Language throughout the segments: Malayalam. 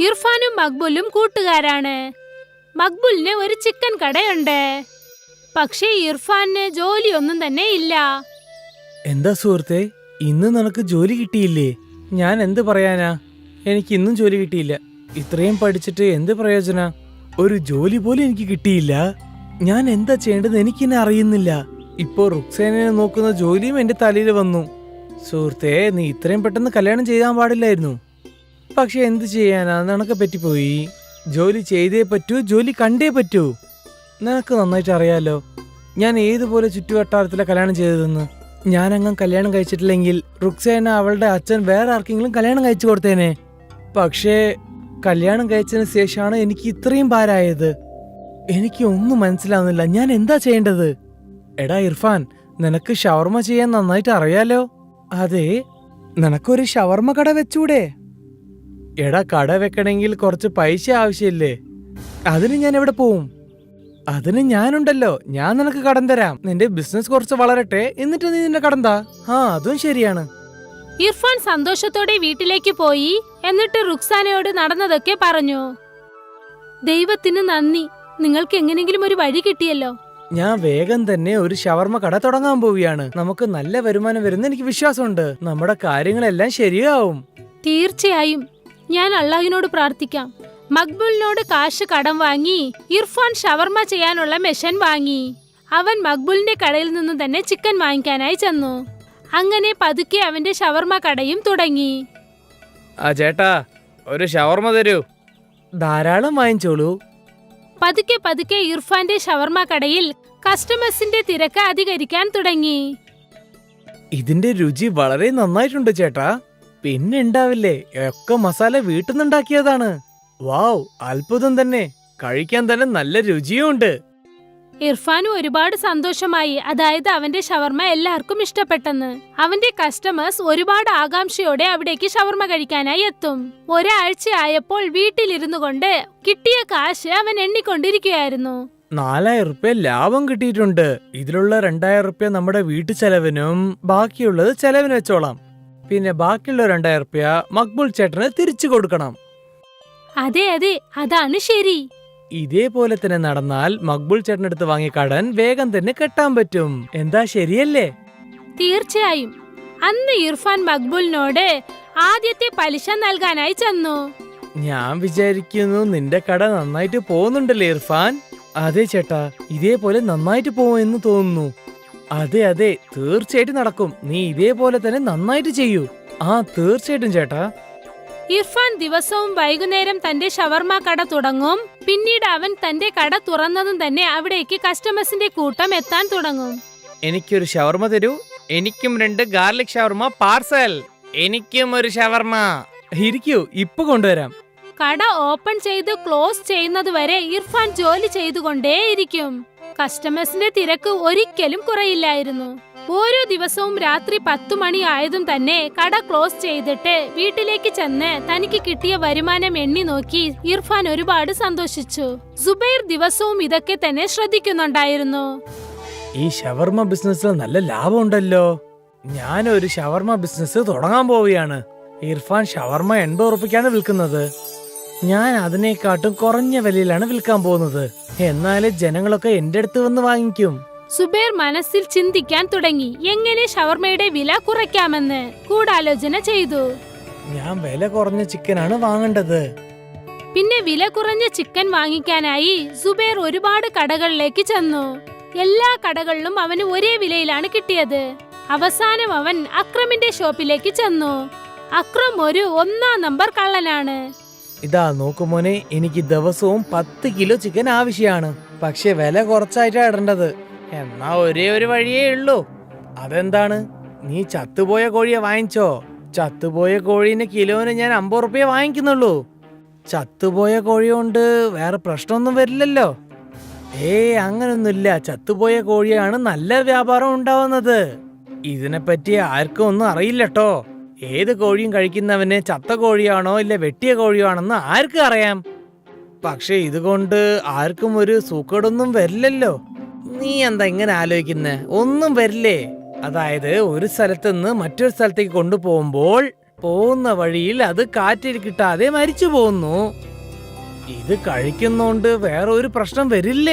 ഇർഫാനും മക്ബൂലും കൂട്ടുകാരാണ്. മക്ബൂലിന് ഒരു ചിക്കൻ കടയുണ്ട്. പക്ഷേ ഇർഫാന് ജോലിയൊന്നും തന്നെ ഇല്ല. എന്താ സുഹൃത്തെ, ഇന്ന് നിനക്ക് ജോലി കിട്ടിയില്ലേ? ഞാൻ എന്ത് പറയാനാ, എനിക്ക് ഇന്നും ജോലി കിട്ടിയില്ല. ഇത്രയും പഠിച്ചിട്ട് എന്ത് പ്രയോജന? ഒരു ജോലി പോലും എനിക്ക് കിട്ടിയില്ല. ഞാൻ എന്താ ചെയ്യേണ്ടത് എനിക്കെന്നെ അറിയുന്നില്ല. ഇപ്പോ റുക്സേനെ നോക്കുന്ന ജോലിയും എന്റെ തലയിൽ വന്നു. സുഹൃത്തെ, നീ ഇത്രയും പെട്ടെന്ന് കല്യാണം ചെയ്യാൻ പാടില്ലായിരുന്നു. പക്ഷെ എന്ത് ചെയ്യാനാ, നിനക്ക് പറ്റിപ്പോയി. ജോലി ചെയ്തേ പറ്റൂ, ജോലി കണ്ടേ പറ്റൂ. നിനക്ക് നന്നായിട്ട് അറിയാലോ ഞാൻ ഏതുപോലെ ചുറ്റുവട്ടാരത്തിലെ കല്യാണം ചെയ്തതെന്ന്. ഞാനങ്ങ് കല്യാണം കഴിച്ചിട്ടില്ലെങ്കിൽ റുക്സേന അവളുടെ അച്ഛൻ വേറെ ആർക്കെങ്കിലും കല്യാണം കഴിച്ചു കൊടുത്തേനെ. പക്ഷേ കല്യാണം കഴിച്ചതിന് ശേഷമാണ് എനിക്ക് ഇത്രയും ഭാരമായത്. എനിക്ക് ഒന്നും മനസ്സിലാവുന്നില്ല, ഞാൻ എന്താ ചെയ്യേണ്ടത്? എടാ ഇർഫാൻ, നിനക്ക് ഷവർമ ചെയ്യാൻ നന്നായിട്ട് അറിയാലോ. അതെ, നിനക്കൊരു ഷവർമ കട വെച്ചൂടെ? എടാ, കട വെക്കണമെങ്കിൽ കുറച്ച് പൈസ ആവശ്യമില്ലേ? അതിന് ഞാൻ എവിടെ പോവും? അതിന് ഞാനുണ്ടല്ലോ, ഞാൻ നിനക്ക് കടം തരാം. നിന്റെ ബിസിനസ് കുറച്ച് വളരട്ടെ, എന്നിട്ട് നീ നിന്റെ കടം താ. അതും ശരിയാണ്. ഇർഫാൻ സന്തോഷത്തോടെ വീട്ടിലേക്ക് പോയി. എന്നിട്ട് റുക്സാനയോട് നടന്നതൊക്കെ പറഞ്ഞു. ദൈവത്തിന് നന്ദി, നിങ്ങൾക്ക് എങ്ങനെങ്കിലും ഒരു വഴി കിട്ടിയല്ലോ. ഞാൻ വേഗം തന്നെ ഒരു ഷവർമ കട തുടങ്ങാൻ പോവുകയാണ്. നമുക്ക് നല്ല വരുമാനം വരുന്ന എനിക്ക് വിശ്വാസമുണ്ട്. നമ്മുടെ കാര്യങ്ങളെല്ലാം ശരിയാവും. തീർച്ചയായും. ഞാൻ അള്ളാഹിനോട് പ്രാർത്ഥിക്കാം. മക്ബൂലിനോട് കാശ് കടം വാങ്ങി ഇർഫാൻ ഷവർമ ചെയ്യാനുള്ള മെഷീൻ വാങ്ങി. അവൻ മക്ബൂലിന്റെ കടയിൽ നിന്നും തന്നെ ചിക്കൻ വാങ്ങിക്കാനായി ചെന്നു. അങ്ങനെ പതുക്കെ അവന്റെ ഷവർമ കടയും തുടങ്ങി. ചേട്ടാ, ഒരു ഷവർമ തരൂ. ധാരാളം വാങ്ങിച്ചോളൂ. പതുക്കെ പതുക്കെ ഇർഫാന്റെ ഷവർമ കടയിൽ കസ്റ്റമേഴ്സിന്റെ തിരക്ക് അധികരിക്കാൻ തുടങ്ങി. ഇതിന്റെ രുചി വളരെ നന്നായിട്ടുണ്ട് ചേട്ടാ. പിന്നെ ഉണ്ടാവില്ലേ, ഒക്കെ മസാല വീട്ടിൽ നിന്നുണ്ടാക്കിയതാണ്. വാവ്, അത്ഭുതം തന്നെ. കഴിക്കാൻ തന്നെ നല്ല രുചിയുണ്ട്. ഇർഫാനും ഒരുപാട് സന്തോഷമായി. അതായത് അവന്റെ ഷവർമ എല്ലാവർക്കും ഇഷ്ടപ്പെട്ടെന്ന്. അവന്റെ കസ്റ്റമേഴ്സ് ഒരുപാട് ആകാംക്ഷയോടെ അവിടേക്ക് ഷവർമ കഴിക്കാനായി എത്തും. ഒരാഴ്ച ആയപ്പോൾ വീട്ടിലിരുന്നു കൊണ്ട് കിട്ടിയ കാശ് അവൻ എണ്ണിക്കൊണ്ടിരിക്കുകയായിരുന്നു. 4000 റുപ്യ ലാഭം കിട്ടിയിട്ടുണ്ട്. ഇതിലുള്ള 2000 റുപ്യ നമ്മുടെ വീട്ടു ചെലവിനും ബാക്കിയുള്ളത് ചെലവിന് വെച്ചോളാം. പിന്നെ ബാക്കിയുള്ള 2000 റുപ്യ മക്ബൂൽ ചേട്ടന് തിരിച്ചു കൊടുക്കണം. അതെ അതെ, അതാണ് ശരി. ഇതേപോലെ തന്നെ നടന്നാൽ മക്ബൂൽ ചേട്ടനടുത്ത് വാങ്ങിയ കടൻ വേഗം തന്നെ കെട്ടാൻ പറ്റും. എന്താ, ശരിയല്ലേ? തീർച്ചയായും. അന്ന് ഇർഫാൻ മക്ബൂലിനോട് ആദ്യത്തെ പലിശ നൽകാനായി ചെന്നു. ഞാൻ വിചാരിക്കുന്നു നിന്റെ കട നന്നായിട്ട് പോകുന്നുണ്ടല്ലേ ഇർഫാൻ? അതെ ചേട്ടാ, ഇതേപോലെ നന്നായിട്ട് പോകുമെന്ന് തോന്നുന്നു. അതെ അതെ, തീർച്ചയായിട്ടും നടക്കും. നീ ഇതേപോലെ തന്നെ നന്നായിട്ട് ചെയ്യൂ. തീർച്ചയായിട്ടും ചേട്ടാ. ഇർഫാൻ ദിവസവും വൈകുന്നേരം തന്റെ ഷവർമ കട തുടങ്ങും. പിന്നീട് അവൻ തന്റെ കട തുറന്നതും തന്നെ അവിടേക്ക് കസ്റ്റമേഴ്സിന്റെ കൂട്ടം എത്താൻ തുടങ്ങും. എനിക്കൊരു ഷവർമ തരൂ. എനിക്കും 2 ഗാർലിക് ഷവർമ പാർസൽ. എനിക്കും ഒരു ഷവർമ. ഇരിക്കൂ, ഇപ്പൊ കൊണ്ടുവരാം. കട ഓപ്പൺ ചെയ്ത് ക്ലോസ് ചെയ്യുന്നത് വരെ ഇർഫാൻ ജോലി ചെയ്തുകൊണ്ടേയിരിക്കും. കസ്റ്റമേഴ്സിന്റെ തിരക്ക് ഒരിക്കലും കുറയില്ലായിരുന്നു. ഓരോ ദിവസവും രാത്രി 10 മണി ആയതും തന്നെ കട ക്ലോസ് ചെയ്തിട്ട് വീട്ടിലേക്ക് ചെന്ന് തനിക്ക് കിട്ടിയ വരുമാനം എണ്ണി നോക്കി ഇർഫാൻ ഒരുപാട് സന്തോഷിച്ചു. സുബൈർ ദിവസവും ഇതൊക്കെ തന്നെ ശ്രദ്ധിക്കുന്നുണ്ടായിരുന്നു. ഈ ഷവർമ ബിസിനസ്സിൽ നല്ല ലാഭമുണ്ടല്ലോ. ഞാനൊരു ഷവർമ ബിസിനസ് തുടങ്ങാൻ പോവുകയാണ്. ഇർഫാൻ ഷവർമ 80 റുപ്യക്കാണ് വിൽക്കുന്നത്. ഞാൻ അതിനെക്കാട്ടും കുറഞ്ഞ വിലയിലാണ് വിൽക്കാൻ പോകുന്നത്. എന്നാലേ ജനങ്ങളൊക്കെ എന്റെ അടുത്ത് വന്ന് വാങ്ങിക്കും. സുബൈർ മനസ്സിൽ ചിന്തിക്കാൻ തുടങ്ങി. എങ്ങനെ ഷവർമയുടെ വില കുറയ്ക്കാമെന്ന് ഗൂഢാലോചന ചെയ്തു. ഞാൻ വില കുറഞ്ഞ ചിക്കനാണ് വാങ്ങേണ്ടത്. പിന്നെ വില കുറഞ്ഞ ചിക്കൻ വാങ്ങിക്കാനായി സുബൈർ ഒരുപാട് കടകളിലേക്ക് ചെന്നു. എല്ലാ കടകളിലും അവന് ഒരേ വിലയിലാണ് കിട്ടിയത്. അവസാനം അവൻ അക്രമിന്റെ ഷോപ്പിലേക്ക് ചെന്നു. അക്രം ഒരു 1-ാം നമ്പർ കള്ളനാണ്. ഇതാ നോക്കുമോനെ, എനിക്ക് ദിവസവും 10 കിലോ ചിക്കൻ ആവശ്യമാണ്. പക്ഷെ വില കുറച്ചായിട്ടാ ഇടേണ്ടത്. എന്നാ ഒരേ ഒരു വഴിയേ ഉള്ളൂ. അതെന്താണ്? നീ ചത്തുപോയ കോഴിയെ വാങ്ങിച്ചോ. ചത്തുപോയ കോഴീനെ കിലോന് ഞാൻ 50 റുപ്യ വാങ്ങിക്കുന്നുള്ളൂ. ചത്തുപോയ കോഴി കൊണ്ട് വേറെ പ്രശ്നമൊന്നും വരില്ലല്ലോ. അങ്ങനൊന്നുമില്ല. ചത്തുപോയ കോഴിയാണ് നല്ല വ്യാപാരം ഉണ്ടാവുന്നത്. ഇതിനെപ്പറ്റി ആർക്കും ഒന്നും അറിയില്ലട്ടോ. ഏത് കോഴിയും കഴിക്കുന്നവന് ചത്ത കോഴിയാണോ ഇല്ല വെട്ടിയ കോഴിയാണെന്ന് ആർക്കും അറിയാം. പക്ഷെ ഇതുകൊണ്ട് ആർക്കും ഒരു സൂക്കേടൊന്നും വരില്ലല്ലോ. നീ എന്താ ഇങ്ങനെ ആലോചിക്കുന്നേ? ഒന്നും വരില്ലേ? അതായത് ഒരു സ്ഥലത്ത് നിന്ന് മറ്റൊരു സ്ഥലത്തേക്ക് കൊണ്ടുപോകുമ്പോൾ പോകുന്ന വഴിയിൽ അത് കാറ്റിൽ കിട്ടാതെ മരിച്ചു പോകുന്നു. ഇത് കഴിക്കുന്നോണ്ട് വേറെ ഒരു പ്രശ്നം വരില്ല.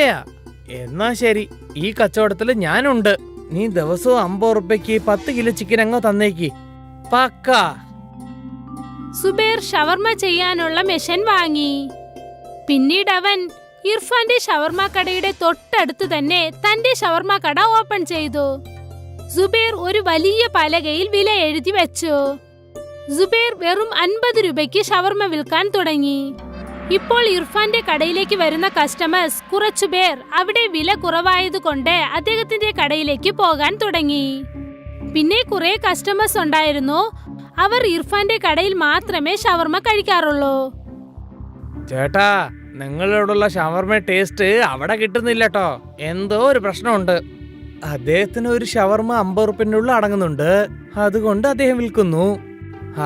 എന്നാ ശരി, ഈ കച്ചവടത്തില് ഞാനുണ്ട്. നീ ദിവസവും 50 ഉറുപ്പിക്ക് 10 കിലോ ചിക്കൻ അങ്ങ് തന്നേക്ക്. പക്കാ. സുബൈർ ഷവർമ ചെയ്യാനുള്ള മെഷീൻ വാങ്ങി. പിന്നീട് അവൻ ഇർഫാന്റെ ഷവർമ കടയുടെ തൊട്ടടുത്ത് തന്നെ തന്റെ ഷവർമ കട ഓപ്പൺ ചെയ്തു. സുബൈർ ഒരു വലിയ പലകയിൽ വില എഴുതി വെച്ചു. സുബൈർ വെറും 50 രൂപയ്ക്ക് ഷവർമ വിൽക്കാൻ തുടങ്ങി. ഇപ്പോൾ ഇർഫാന്റെ കടയിലേക്ക് വരുന്ന കസ്റ്റമേഴ്സ് കുറച്ചുപേർ അവിടെ വില കുറവായതുകൊണ്ട് അദ്ദേഹത്തിന്റെ കടയിലേക്ക് പോകാൻ തുടങ്ങി. പിന്നെ കുറെ കസ്റ്റമേഴ്സ് ഉണ്ടായിരുന്നു. അവർ ഇർഫാന്റെ കടയിൽ മാത്രമേ ഷവർമ കഴിക്കാറുള്ളൂ. ചേട്ടാ, നിങ്ങളോടുള്ള ഷവർമ ടേസ്റ്റ് അവിടെ കിട്ടുന്നില്ലട്ടോ. എന്തോ ഒരു പ്രശ്നമുണ്ട്. അദ്ദേഹത്തിന് ഒരു ഷവർമ 50 ഉറുപ്പിനുള്ളിൽ അടങ്ങുന്നുണ്ട്. അതുകൊണ്ട് അദ്ദേഹം വിൽക്കുന്നു.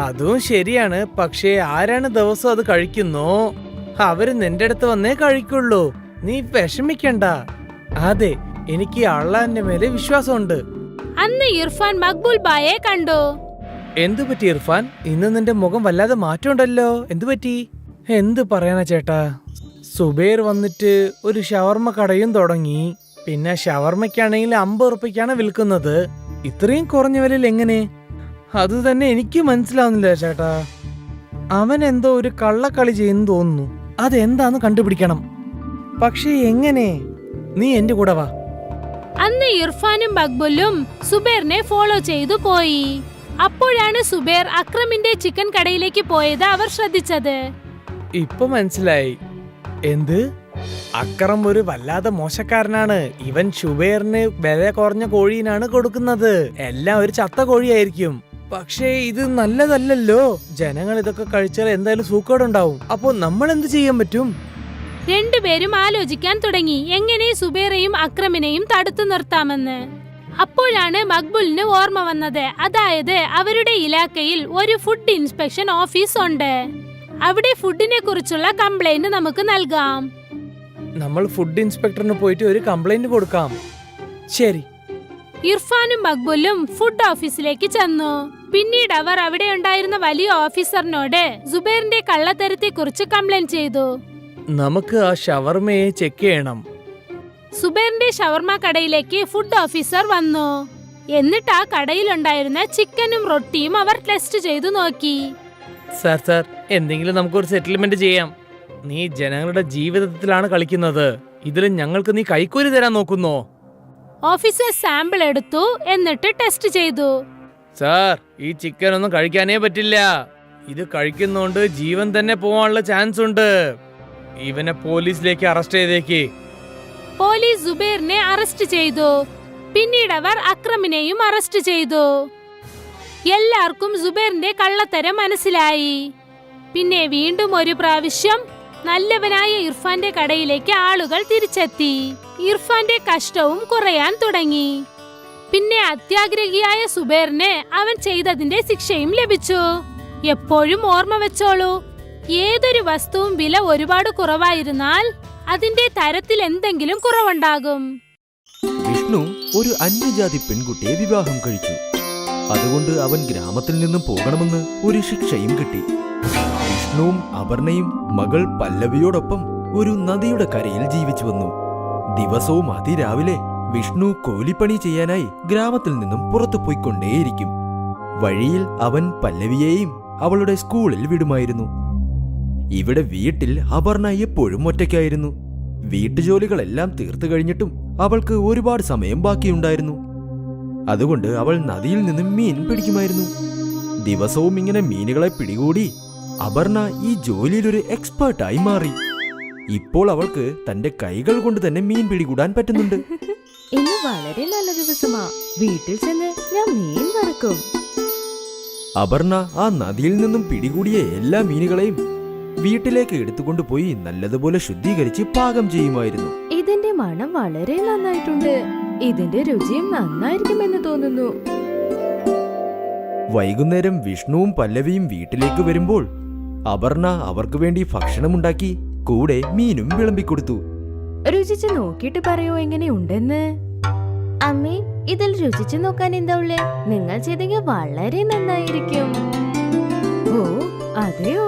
അതും ശരിയാണ്. പക്ഷേ ആരാണ് ദിവസം അത് കഴിക്കുന്നു? അവര് നിന്റെ അടുത്ത് വന്നേ കഴിക്കുള്ളൂ. നീ വിഷമിക്കണ്ട. അതെ, എനിക്ക് അള്ളാന്റെ മേലെ വിശ്വാസമുണ്ട്. അന്ന് ഇർഫാൻ മക്ബൂൽ ബായെ കണ്ടു. എന്തു പറ്റി ഇർഫാൻ? ഇന്ന് നിന്റെ മുഖം വല്ലാതെ മാറ്റമുണ്ടല്ലോ. എന്തു പറ്റി? എന്ത് പറയാനാ ചേട്ടാ, സുബൈർ വന്നിട്ട് ഒരു ഷവർമ കടയും തുടങ്ങി. പിന്നെ ഷവർമയ്ക്കാണെങ്കിൽ 50 ഉറുപ്പിക്കാണ് വിൽക്കുന്നത്. ഇത്രയും കുറഞ്ഞ വിലയിൽ എങ്ങനെ? അത് തന്നെ എനിക്ക് മനസ്സിലാവുന്നില്ല ചേട്ടാ. അവൻ എന്തോ ഒരു കള്ളക്കളി ചെയ്യുന്നു തോന്നുന്നു. അതെന്താന്ന് കണ്ടുപിടിക്കണം. പക്ഷേ എങ്ങനെ? നീ എന്റെ കൂടെ വാ. അന്ന് ഇർഫാനും മക്ബൂലും സുബൈറിനെ ഫോളോ ചെയ്തു പോയി. അപ്പോഴാണ് സുബൈർ അക്രമിന്റെ ചിക്കൻ കടയിലേക്ക് പോയത് അവർ ശ്രദ്ധിച്ചത്. ഇപ്പൊ മനസ്സിലായി. എന്ത്? അക്രം ഒരു വല്ലാതെ മോശക്കാരനാണ്. ഇവൻ സുബൈറിന് വില കുറഞ്ഞ കോഴീനാണ് കൊടുക്കുന്നത്. എല്ലാം ഒരു ചത്ത കോഴിയായിരിക്കും. പക്ഷേ ഇത് നല്ലതല്ലല്ലോ. ജനങ്ങൾ ഇതൊക്കെ കഴിച്ചാൽ എന്തായാലും സൂക്കേടുണ്ടാവും. അപ്പൊ നമ്മൾ എന്ത് ചെയ്യാൻ പറ്റും? രണ്ടുപേരും ആലോചിക്കാൻ തുടങ്ങി എങ്ങനെ സുബൈറെയും അക്രമിനെയും തടുത്തു നിർത്താമെന്ന്. അപ്പോഴാണ് മക്ബൂലിന് ഓർമ്മ വന്നത്. അതായത് അവരുടെ ഇലാക്കയിൽ ഒരു ഫുഡ് ഇൻസ്പെക്ഷൻ ഓഫീസ് ഉണ്ട്. അവിടെ ഫുഡിനെ കുറിച്ചുള്ള കംപ്ലൈന്റ് നമുക്ക് നൽകാം. നമ്മൾ ഫുഡ് ഇൻസ്പെക്ടറിന് പോയിട്ട് ഒരു കംപ്ലൈന്റ് കൊടുക്കാം. ശരി. ഇർഫാനും മക്ബൂലും ഫുഡ് ഓഫീസിലേക്ക് ചെന്നു. പിന്നീട് അവർ അവിടെ ഉണ്ടായിരുന്ന വലിയ ഓഫീസറിനോട് സുബൈറിന്റെ കള്ളത്തരത്തെ കുറിച്ച് കംപ്ലൈന്റ് ചെയ്തു. നമുക്ക് ആ ഷവർമയെ ചെക്ക് ചെയ്യണം. സുബൈറിന്റെ ഷവർമ കടയിലേക്ക് ഫുഡ് ഓഫീസർ വന്നു. എന്നിട്ട് ആ കടയിലുണ്ടായിരുന്ന ചിക്കനും റൊട്ടിയും അവർ ടെസ്റ്റ് ചെയ്തു നോക്കി. സാർ, എന്തെങ്കിലും നമുക്കൊരു സെറ്റിൽമെന്റ് ചെയ്യാം. നീ ജനങ്ങളുടെ ജീവിതത്തിലാണ് കളിക്കുന്നത്. ഇതിൽ ഞങ്ങൾക്ക് നീ കൈക്കൂലി തരാൻ നോക്കുന്നോ? ഓഫീസർ സാമ്പിൾ എടുത്തു. എന്നിട്ട് ടെസ്റ്റ് ചെയ്തു. സാർ, ഈ ചിക്കൻ ഒന്നും കഴിക്കാനേ പറ്റില്ല. ഇത് കഴിക്കുന്നോണ്ട് ജീവൻ തന്നെ പോവാനുള്ള ചാൻസ് ഉണ്ട്. ഇവനെ പോലീസിലേക്ക് അറസ്റ്റ് ചെയ്തേക്ക്. പോലീസ് സുബൈറിനെ അറസ്റ്റ് ചെയ്തു. പിന്നീട് അവർ അക്രമിനെയും അറസ്റ്റ് ചെയ്തു. എല്ലാവർക്കും സുബൈറിന്റെ കള്ളത്തരം മനസ്സിലായി. പിന്നെ വീണ്ടും ഒരു പ്രാവശ്യം നല്ലവനായ ഇർഫാന്റെ കടയിലേക്ക് ആളുകൾ തിരിച്ചെത്തി. ഇർഫാന്റെ കഷ്ടവും കുറയാൻ തുടങ്ങി. പിന്നെ അത്യാഗ്രഹിയായ സുബൈറിന് അവൻ ചെയ്തതിന്റെ ശിക്ഷയും ലഭിച്ചു. എപ്പോഴും ഓർമ്മ വെച്ചോളൂ, ഏതൊരു വസ്തുവും വില ഒരുപാട് കുറവായിരുന്നാൽ അതിന്റെ തരത്തിൽ എന്തെങ്കിലും കുറവുണ്ടാകും. വിഷ്ണു ഒരു അന്യജാതി പെൺകുട്ടിയെ വിവാഹം കഴിച്ചു. അതുകൊണ്ട് അവൻ ഗ്രാമത്തിൽ നിന്നും പോകണമെന്ന് ഒരു ശിക്ഷയും കിട്ടി. വിഷ്ണുവും അപർണയും മകൾ പല്ലവിയോടൊപ്പം ഒരു നദിയുടെ കരയിൽ ജീവിച്ചു വന്നു. ദിവസവും അതിരാവിലെ വിഷ്ണു കൂലിപ്പണി ചെയ്യാനായി ഗ്രാമത്തിൽ നിന്നും പുറത്തു പോയിക്കൊണ്ടേയിരിക്കും. വഴിയിൽ അവൻ പല്ലവിയെയും അവളുടെ സ്കൂളിൽ വിടുമായിരുന്നു. ഇവിടെ വീട്ടിൽ അപർണ എപ്പോഴും ഒറ്റയ്ക്കായിരുന്നു. വീട്ടുജോലികളെല്ലാം തീർത്തു കഴിഞ്ഞിട്ടും അവൾക്ക് ഒരുപാട് സമയം ബാക്കിയുണ്ടായിരുന്നു. അതുകൊണ്ട് അവൾ നദിയിൽ നിന്നും മീൻ പിടിക്കുമായിരുന്നു. ദിവസവും ഇങ്ങനെ മീനുകളെ പിടികൂടി അപർണ ഈ ജോലിയിലൊരു എക്സ്പേർട്ടായി മാറി. ഇപ്പോൾ അവൾക്ക് തന്റെ കൈകൾ കൊണ്ട് തന്നെ മീൻ പിടികൂടാൻ പറ്റുന്നുണ്ട്. ഇന്ന് വളരെ നല്ല ദിവസമാ. വീട്ടിൽ ചെന്ന് ഞാൻ മീൻ വറക്കും. അപർണ ആ നദിയിൽ നിന്നും പിടികൂടിയ എല്ലാ മീനുകളെയും വീട്ടിലേക്ക് എടുത്തുകൊണ്ടുപോയി നല്ലതുപോലെ ശുദ്ധീകരിച്ച് പാകം ചെയ്യുമായിരുന്നു. ഇതിന്റെ മണം വളരെ നന്നായിട്ടുണ്ട്. ഇതിന്റെ രുചിയും നന്നായിരിക്കുമെന്ന് തോന്നുന്നു. വൈകുന്നേരം വിഷ്ണുവും പല്ലവിയും വീട്ടിലേക്ക് വരുമ്പോൾ അപർണ അവർക്ക് വേണ്ടി ഭക്ഷണമുണ്ടാക്കി കൂടെ മീനും വിളമ്പിക്കൊടുത്തു. രുചിച്ച് നോക്കിയിട്ട് പറയോ എങ്ങനെയുണ്ടെന്ന്. അമ്മേ, ഇതിൽ രുചിച്ചു നോക്കാൻ എന്താ ഉള്ളേ? നിങ്ങൾ ചെയ്തെങ്കിൽ വളരെ നന്നായിരിക്കും. ഓ അതെയോ?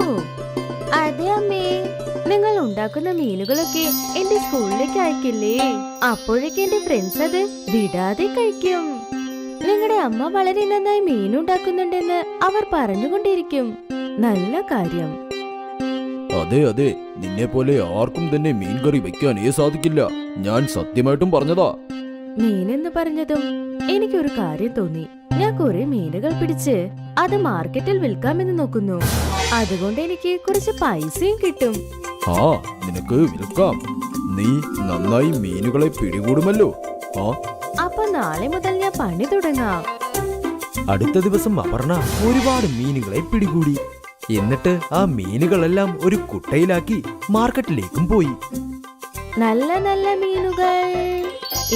അതെ അമ്മേ. നിങ്ങൾ ഉണ്ടാക്കുന്ന മീനുകളൊക്കെ എന്റെ സ്കൂളിലേക്ക് അയക്കില്ലേ? അപ്പോഴേക്ക് എന്റെ ഫ്രണ്ട്സ് അത് വിടാതെ കഴിക്കും. നിങ്ങളുടെ അമ്മ വളരെ നന്നായി മീനുണ്ടാക്കുന്നുണ്ടെന്ന് അവർ പറഞ്ഞുകൊണ്ടിരിക്കും. നല്ല കാര്യം. അതെ അതെ, നിന്നെ പോലെ ആർക്കും തന്നെ മീൻ കറി വെക്കാനേ സാധിക്കില്ല. ഞാൻ സത്യമായിട്ടും പറഞ്ഞതാ. മീനെന്ന് പറഞ്ഞതും എനിക്കൊരു കാര്യം തോന്നി. ഞാൻ കുറെ മീനുകൾ പിടിച്ച് അത് മാർക്കറ്റിൽ വിൽക്കാമെന്ന് നോക്കുന്നു. അതുകൊണ്ട് എനിക്ക് കുറച്ച് പൈസയും കിട്ടും. ആ, നിനക്ക് വിൽക്കാം. നീ നന്നായി മീനുകളെ പിടികൂടുമല്ലോ. ആ, അപ്പൊ നാളെ മുതൽ ഞാൻ പണി തുടങ്ങാം. അടുത്ത ദിവസം അപർണ ഒരുപാട് മീനുകളെ പിടികൂടി. എന്നിട്ട് ആ മീനുകളെല്ലാം ഒരു കുട്ടയിലാക്കി മാർക്കറ്റിലേക്കും പോയി. നല്ല നല്ല മീനുകൾ.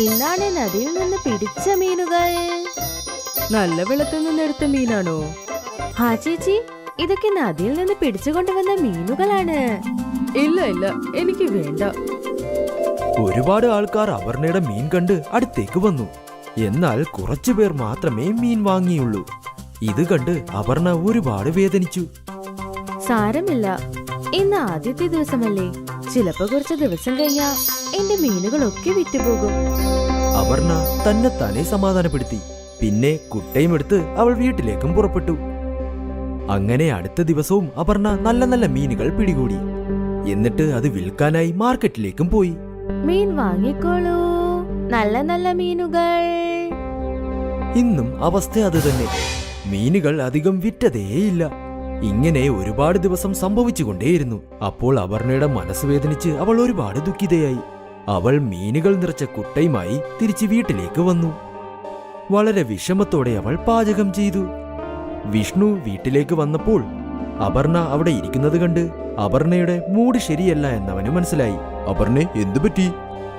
ഇന്നാണ് നദിയിൽ നിന്ന് പിടിച്ച മീനുകൾ. നല്ല വെള്ളത്തിൽ നിന്ന് എടുത്ത മീനാണോ? ഹാ ചേച്ചി, ഇതൊക്കെ നദിയിൽ നിന്ന് പിടിച്ചുകൊണ്ടുവന്ന മീനുകളാണ്. ഇല്ല ഇല്ല, എനിക്ക് വേണ്ട. ഒരുപാട് ആൾക്കാർ അപർണയുടെ മീൻ കണ്ട് അടുത്തേക്ക് വന്നു. എന്നാൽ കുറച്ചുപേർ മാത്രമേ മീൻ വാങ്ങിയുള്ളൂ. ഇത് കണ്ട് അപർണ ഒരുപാട് വേദനിച്ചു. സാരമില്ല, ഇന്ന് ആദ്യത്തെ ദിവസമല്ലേ. ചിലപ്പോ കുറച്ച് ദിവസം കഴിഞ്ഞാ എന്റെ മീനുകളൊക്കെ വിറ്റുപോകും. അപർണ തന്നെത്താനെ സമാധാനപ്പെടുത്തി. പിന്നെ കുട്ടയും എടുത്ത് അവൾ വീട്ടിലേക്കും പുറപ്പെട്ടു. അങ്ങനെ അടുത്ത ദിവസവും അപർണ നല്ല നല്ല മീനുകൾ പിടികൂടി. എന്നിട്ട് അത് വിൽക്കാനായി മാർക്കറ്റിലേക്കും പോയി. മീൻ വാങ്ങിക്കോളൂ, നല്ല നല്ല മീനുകൾ. ഇന്നും അവസ്ഥ അത് തന്നെ. മീനുകൾ അധികം വിറ്റതേയില്ല. ഇങ്ങനെ ഒരുപാട് ദിവസം സംഭവിച്ചുകൊണ്ടേയിരുന്നു. അപ്പോൾ അപർണയുടെ മനസ്സ് വേദനിച്ച് അവൾ ഒരുപാട് ദുഃഖിതയായി. അവൾ മീനുകൾ നിറച്ച കുട്ടയുമായി തിരിച്ച് വീട്ടിലേക്ക് വന്നു. വളരെ വിഷമത്തോടെ അവൾ പാചകം ചെയ്തു. വിഷ്ണു വീട്ടിലേക്ക് വന്നപ്പോൾ അപർണ അവിടെ ഇരിക്കുന്നത് കണ്ട് അപർണയുടെ മൂഡ് ശരിയല്ല എന്നവന് മനസ്സിലായി. അപർണെ, എന്തു പറ്റി?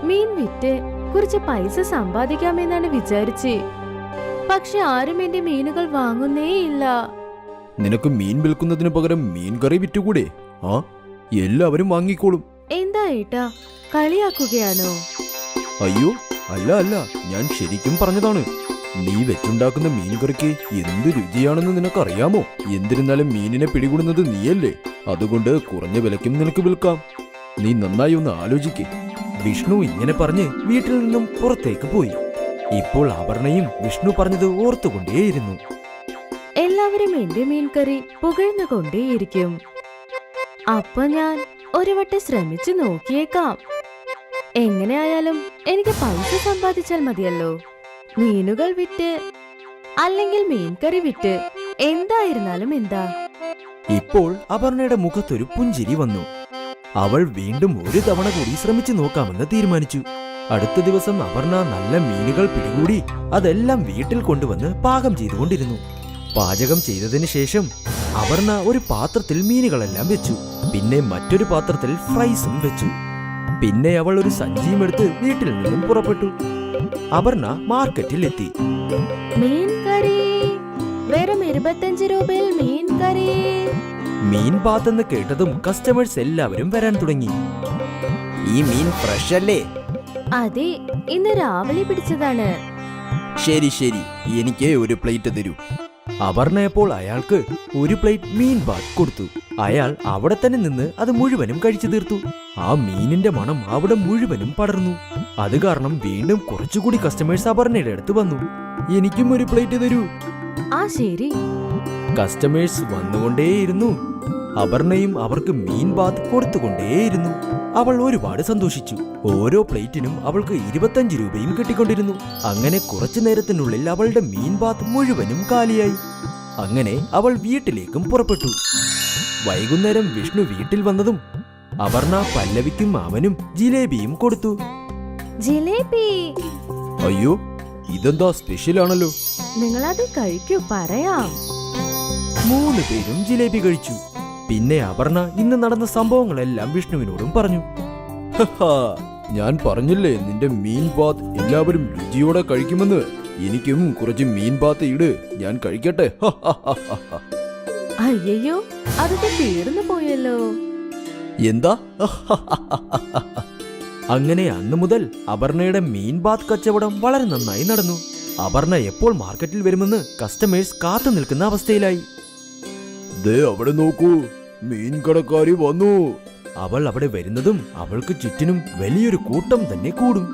മീൻ വിറ്റ് കുറച്ച് പൈസ സമ്പാദിക്കാമെന്നാണ് വിചാരിച്ചേ. പക്ഷെ ആരും എന്റെ മീനുകൾ വാങ്ങുന്നേയില്ല. നിനക്ക് മീൻ വിൽക്കുന്നതിന് പകരം മീൻ കറി വിറ്റുകൂടെ? ആ, എല്ലാവരും വാങ്ങിക്കോളും. എന്താ ഏട്ടാ, കളിയാക്കുകയാണോ? അയ്യോ, അല്ല അല്ല, ഞാൻ ശരിക്കും പറഞ്ഞതാണ്. നീ വെച്ചുണ്ടാക്കുന്ന മീൻ കറിക്ക് എന്ത് രുചിയാണെന്ന് നിനക്കറിയാമോ? എന്നിരുന്നാലും മീനിനെ പിടികൂടുന്നത് നീയല്ലേ. അതുകൊണ്ട് കുറഞ്ഞ വിലയ്ക്കും നിനക്ക് വിൽക്കാം. നീ നന്നായി ഒന്ന് ആലോചിക്കേ. വിഷ്ണു ഇങ്ങനെ പറഞ്ഞ് വീട്ടിൽ നിന്നും പുറത്തേക്ക് പോയി. ഇപ്പോൾ അപർണയും വിഷ്ണു പറഞ്ഞത് ഓർത്തുകൊണ്ടേയിരുന്നു. എല്ലാവരും എന്റെ മീൻകറി പുകഴ്ന്നുകൊണ്ടേയിരിക്കും. അപ്പൊ ഞാൻ ഒരു വട്ടം ശ്രമിച്ചു നോക്കിയേക്കാം. എങ്ങനെയായാലും എനിക്ക് പൈസ സമ്പാദിച്ചാൽ മതിയല്ലോ. മീനുകൾ വിറ്റ് അല്ലെങ്കിൽ മീൻകറി വിറ്റ് എന്തായിരുന്നാലും എന്താ. ഇപ്പോൾ അപർണയുടെ മുഖത്തൊരു പുഞ്ചിരി വന്നു. അവൾ വീണ്ടും ഒരു തവണ കൂടി ശ്രമിച്ചു നോക്കാമെന്ന് തീരുമാനിച്ചു. അടുത്ത ദിവസം അപർണ നല്ല മീനുകൾ പിടികൂടി അതെല്ലാം വീട്ടിൽ കൊണ്ടുവന്ന് പാകം ചെയ്തുകൊണ്ടിരുന്നു. പാചകം ചെയ്തതിന് ശേഷം അപർണ ഒരു പാത്രത്തിൽ മീനുകളെല്ലാം വെച്ചു. പിന്നെ മറ്റൊരു പാത്രത്തിൽ ഫ്രൈസും വെച്ചു. പിന്നെ അവൾ ഒരു സഞ്ചിയും എടുത്ത് വീട്ടിൽ നിന്നും പുറപ്പെട്ടു. അപർണ മാർക്കറ്റിൽ എത്തി. മീൻ കറി വെറും 25 രൂപയിൽ മീൻ കറി. മീൻ ബാത്തെന്ന് കേട്ടതും കസ്റ്റമേഴ്സ് എല്ലാവരും വരാൻ തുടങ്ങി. ഈ മീൻ ഫ്രഷ് അല്ലേ? അതെ, ഇന്ന് രാവിലെ പിടിച്ചതാണ്. ശരി ശരി, എനിക്ക് ഒരു പ്ലേറ്റ് തരൂ. അപർണയപ്പോൾ അയാൾക്ക് ഒരു പ്ലേറ്റ് മീൻ ബാത്ത് കൊടുത്തു. അയാൾ അവിടെ തന്നെ നിന്ന് അത് മുഴുവനും കഴിച്ചു തീർത്തു. ആ മീനിന്റെ മണം അവിടെ മുഴുവനും പടർന്നു. അത് കാരണം വീണ്ടും കുറച്ചുകൂടി കസ്റ്റമേഴ്സ് അപർണയുടെ അടുത്ത് വന്നു. എനിക്കും ഒരു പ്ലേറ്റ് തരൂ. ആ ശരി. കസ്റ്റമേഴ്സ് വന്നുകൊണ്ടേയിരുന്നു. അപർണയും അവർക്ക് മീൻ ബാത്ത് കൊടുത്തുകൊണ്ടേയിരുന്നു. അവൾ ഒരുപാട് സന്തോഷിച്ചു. ഓരോ പ്ലേറ്റിനും അവൾക്ക് 25 രൂപയും കിട്ടിക്കൊണ്ടിരുന്നു. അങ്ങനെ കുറച്ചു നേരത്തിനുള്ളിൽ അവളുടെ മീൻ ബാത്ത് മുഴുവനും കാലിയായി. അങ്ങനെ അവൾ വീട്ടിലേക്കും പുറപ്പെട്ടു. വൈകുന്നേരം വിഷ്ണു വീട്ടിൽ വന്നതും അപർണ പല്ലവിക്കും അവനും ജിലേബിയും കൊടുത്തു. ജിലേബി? അയ്യോ, ഇതെന്താ സ്പെഷ്യൽ ആണല്ലോ. നിങ്ങളത് കഴിക്കൂ, പറയാം. 3 പേരും ജിലേബി കഴിച്ചു. പിന്നെ അപർണ ഇന്ന് നടന്ന സംഭവങ്ങളെല്ലാം വിഷ്ണുവിനോടും പറഞ്ഞു. ഞാൻ പറഞ്ഞില്ലേ നിന്റെ മീൻ ബാത്ത് എല്ലാവരും രുചിയോടെ കഴിക്കുമെന്ന്. എനിക്കും കുറച്ച് മീൻ ബാത്ത് ഇട്, ഞാൻ കഴിക്കട്ടെ. അയ്യോ, അതൊക്കെ തീർന്നു പോയല്ലോ. എന്താ? അങ്ങനെ അന്നു മുതൽ അപർണയുടെ മീൻ ബാത്ത് കച്ചവടം വളരെ നന്നായി നടന്നു. അപർണ എപ്പോൾ മാർക്കറ്റിൽ വരുമെന്ന് കസ്റ്റമേഴ്സ് കാത്തു നിൽക്കുന്ന അവസ്ഥയിലായി. ദേ അവിടെ നോക്കൂ, മീൻ കടക്കാരി വന്നു. അവൾ അവിടെ വരുന്നതും അവൾക്ക് ചുറ്റിനും വലിയൊരു കൂട്ടം തന്നെ കൂടും.